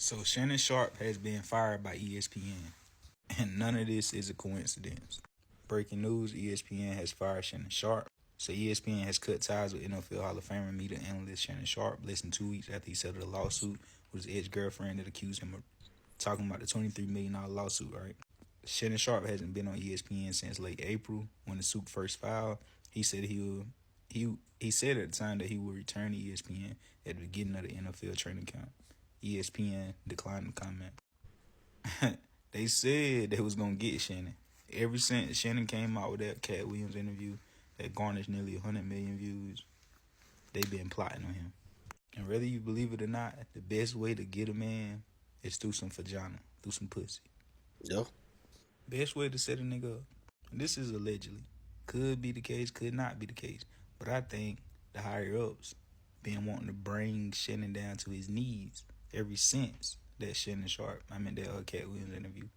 So Shannon Sharpe has been fired by ESPN, and none of this is a coincidence. Breaking news: ESPN has fired Shannon Sharpe. So ESPN has cut ties with NFL Hall of Famer media analyst Shannon Sharpe less than 2 weeks after he settled a lawsuit with his ex-girlfriend that accused him of talking about the $23 million lawsuit, right? Shannon Sharpe hasn't been on ESPN since late April when the suit first filed. He said he said at the time that he would return to ESPN at the beginning of the NFL training camp. ESPN declined to comment. They said they was gonna get Shannon. Ever since Shannon came out with that Cat Williams interview that garnished nearly 100 million views, they've been plotting on him. And whether you believe it or not, the best way to get a man is through some vagina, through some pussy. Yeah. Best way to set a nigga up. This is allegedly. Could be the case, could not be the case. But I think the higher ups been wanting to bring Shannon down to his knees ever since that Shannon Sharpe, that Cat Williams interview.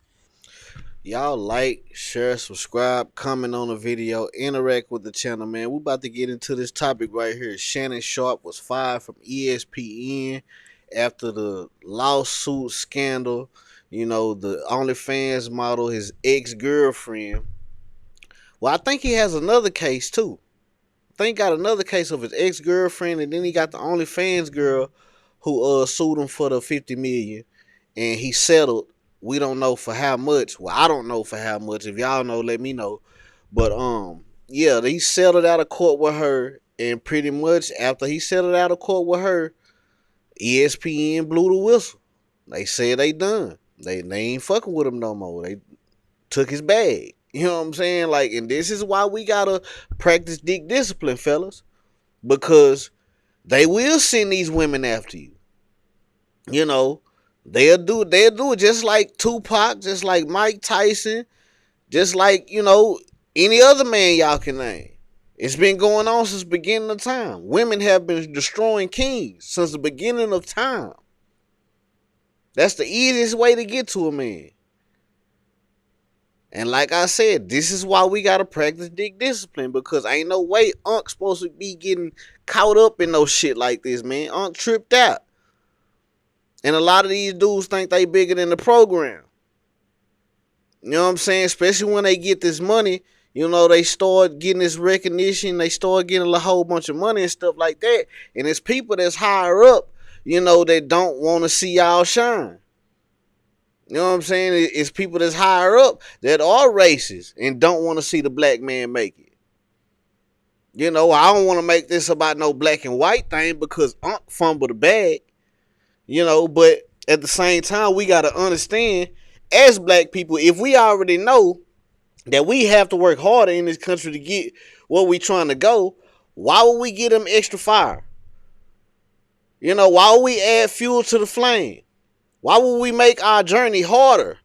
Y'all like, share, subscribe, comment on the video, interact with the channel, man. We about to get into this topic right here. Shannon Sharpe was fired from ESPN after the lawsuit scandal. You know, the OnlyFans model, his ex-girlfriend. Well, I think he has another case too. I think he got another case of his ex-girlfriend, and then he got the OnlyFans girl who sued him for the 50 million, and he settled. We don't know for how much. Well, I don't know for how much. If y'all know, let me know. But yeah, he settled out of court with her, and pretty much after he settled out of court with her, ESPN blew the whistle. They said they done. They ain't fucking with him no more. They took his bag. You know what I'm saying? Like, and this is why we gotta practice dick discipline, fellas, because they will send these women after you. You know, they'll do it just like Tupac, just like Mike Tyson, just like, you know, any other man y'all can name. It's been going on since the beginning of time. Women have been destroying kings since the beginning of time. That's the easiest way to get to a man. And like I said, this is why we gotta practice dick discipline, because ain't no way Unc supposed to be getting caught up in no shit like this, man. Unc tripped out. And a lot of these dudes think they bigger than the program. You know what I'm saying? Especially when they get this money, you know, they start getting this recognition, they start getting a whole bunch of money and stuff like that. And it's people that's higher up, you know, that don't want to see y'all shine. You know what I'm saying? It's people that's higher up that are racist and don't want to see the black man make it. You know, I don't want to make this about no black and white thing because Unc fumbled the bag. You know, but at the same time, we got to understand, as black people, if we already know that we have to work harder in this country to get where we trying to go, why would we get them extra fire? You know, why would we add fuel to the flame? Why would we make our journey harder?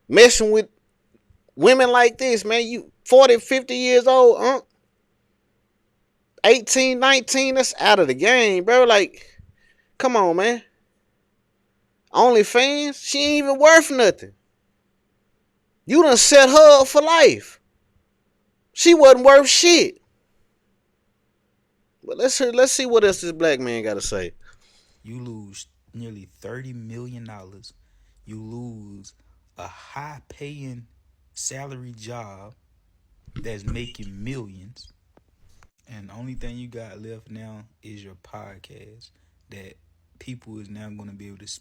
Messing with women like this, man, you 40, 50 years old, 18, 19, that's out of the game, bro. Like, come on, man. OnlyFans, she ain't even worth nothing. You done set her up for life. She wasn't worth shit. But let's see what else this black man got to say. You lose nearly $30 million. You lose a high-paying salary job that's making millions. And the only thing you got left now is your podcast that people is now going to be able to,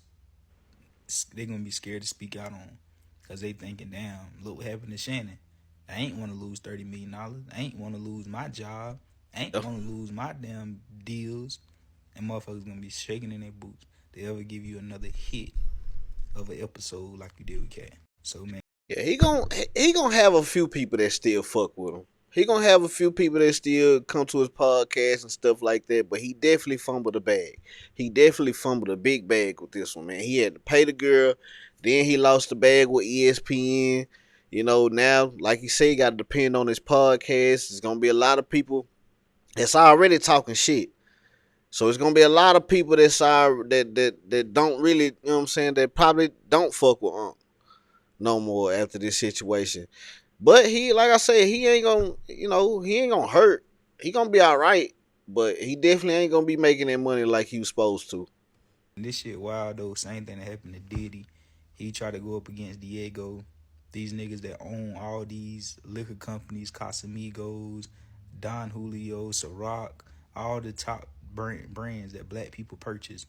they're going to be scared to speak out on. Because they thinking, damn, look what happened to Shannon. I ain't want to lose $30 million. I ain't want to lose my job. I ain't want to lose my damn deals. And motherfuckers going to be shaking in their boots. They ever give you another hit of an episode like you did with Cat. So, man. Yeah, he gonna have a few people that still fuck with him. He gonna have a few people that still come to his podcast and stuff like that, but he definitely fumbled a bag. He definitely fumbled a big bag with this one, man. He had to pay the girl, then he lost the bag with ESPN. You know, now, like you say, he got to depend on his podcast. There's gonna be a lot of people that's already talking shit. So it's gonna be a lot of people that don't really, you know what I'm saying, that probably don't fuck with no more after this situation. But he, like I said, he ain't gonna, you know, he ain't gonna hurt. He gonna be all right, but he definitely ain't gonna be making that money like he was supposed to. And this shit wild though. Same thing that happened to Diddy. He tried to go up against Diego. These niggas that own all these liquor companies, Casamigos, Don Julio, Ciroc, all the top brands that black people purchase.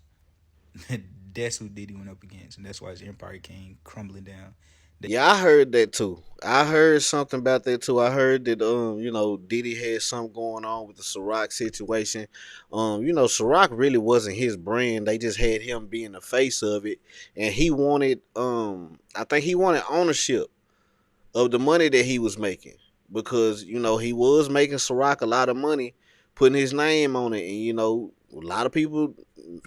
That's who Diddy went up against, and that's why his empire came crumbling down. Yeah, I heard that too. I heard something about that too. I heard that Diddy had something going on with the Ciroc situation. Ciroc really wasn't his brand. They just had him being the face of it, and he wanted I think he wanted ownership of the money that he was making, because he was making Ciroc a lot of money, putting his name on it, and a lot of people,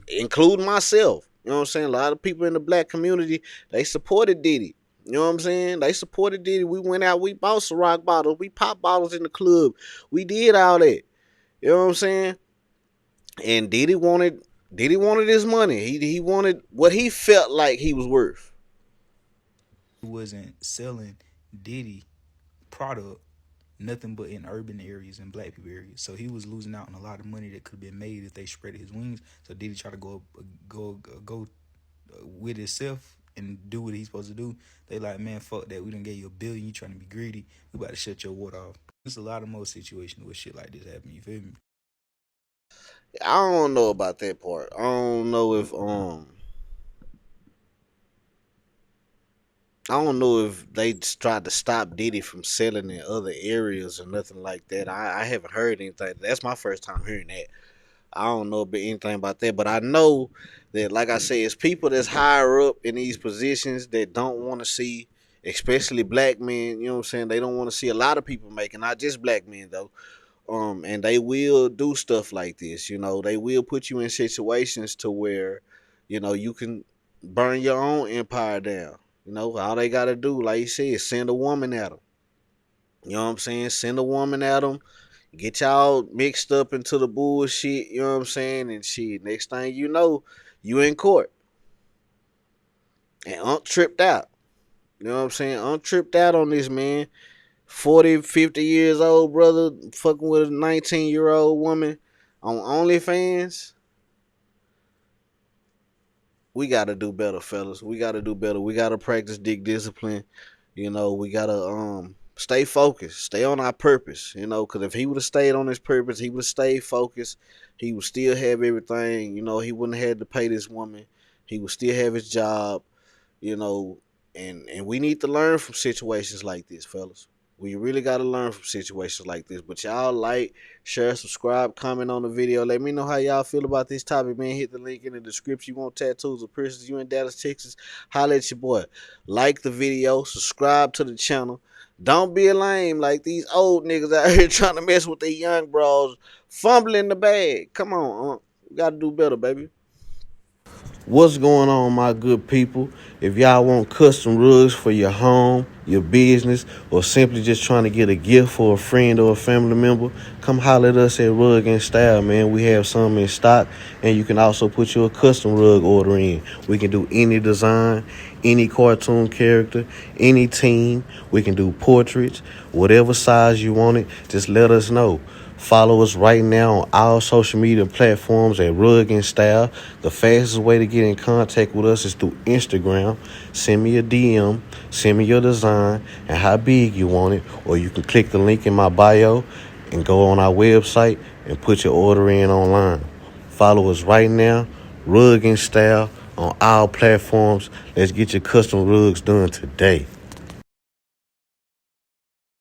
including myself, you know what I'm saying, a lot of people in the black community, they supported Diddy. You know what I'm saying? They supported Diddy. We went out, we bought Ciroc bottles, we popped bottles in the club, we did all that. You know what I'm saying? And Diddy wanted his money. He wanted what he felt like he was worth. He wasn't selling Diddy product nothing but in urban areas and black people areas. So he was losing out on a lot of money that could have been made if they spread his wings. So Diddy tried to go with himself and do what he's supposed to do. They like, man, fuck that. We done gave you $1 billion. You trying to be greedy. We about to shut your water off. There's a lot of more situations where shit like this happen. You feel me? I don't know about that part. I don't know if they just tried to stop Diddy from selling in other areas or nothing like that. I haven't heard anything. That's my first time hearing that. I don't know about anything about that, but I know that, like I say, it's people that's higher up in these positions that don't want to see, especially black men. You know what I'm saying? They don't want to see a lot of people making, not just black men though. And they will do stuff like this. They will put you in situations to where, you can burn your own empire down. All they gotta do, like you said, is send a woman at them. You know what I'm saying? Send a woman at them. Get y'all mixed up into the bullshit. You know what I'm saying? And shit, next thing you know, you in court. And Unc tripped out. You know what I'm saying? Unc tripped out on this, man. 40, 50 years old brother fucking with a 19-year-old woman on OnlyFans. We gotta do better, fellas. We gotta do better. We gotta practice dick discipline. We gotta stay focused, stay on our purpose. Because if he would have stayed on his purpose, he would have stayed focused. He would still have everything. He wouldn't have had to pay this woman. He would still have his job. You know, and we need to learn from situations like this, fellas. We really got to learn from situations like this. But y'all like, share, subscribe, comment on the video. Let me know how y'all feel about this topic, man. Hit the link in the description. You want tattoos or piercings, you in Dallas, Texas, holla at your boy. Like the video, subscribe to the channel. Don't be a lame like these old niggas out here trying to mess with the young bros, fumbling the bag. Come on, we got to do better, baby. What's going on, my good people? If y'all want custom rugs for your home, your business, or simply just trying to get a gift for a friend or a family member, come holler at us at Rug and Style, man. We have some in stock, and you can also put your custom rug order in. We can do any design, any cartoon character, any team. We can do portraits, whatever size you want it. Just let us know. Follow us right now on all social media platforms at Rug and Style. The fastest way to get in contact with us is through Instagram. Send me a DM, send me your design and how big you want it, or you can click the link in my bio and go on our website and put your order in online. Follow us right now, Rug and Style, on all platforms. Let's get your custom rugs done today.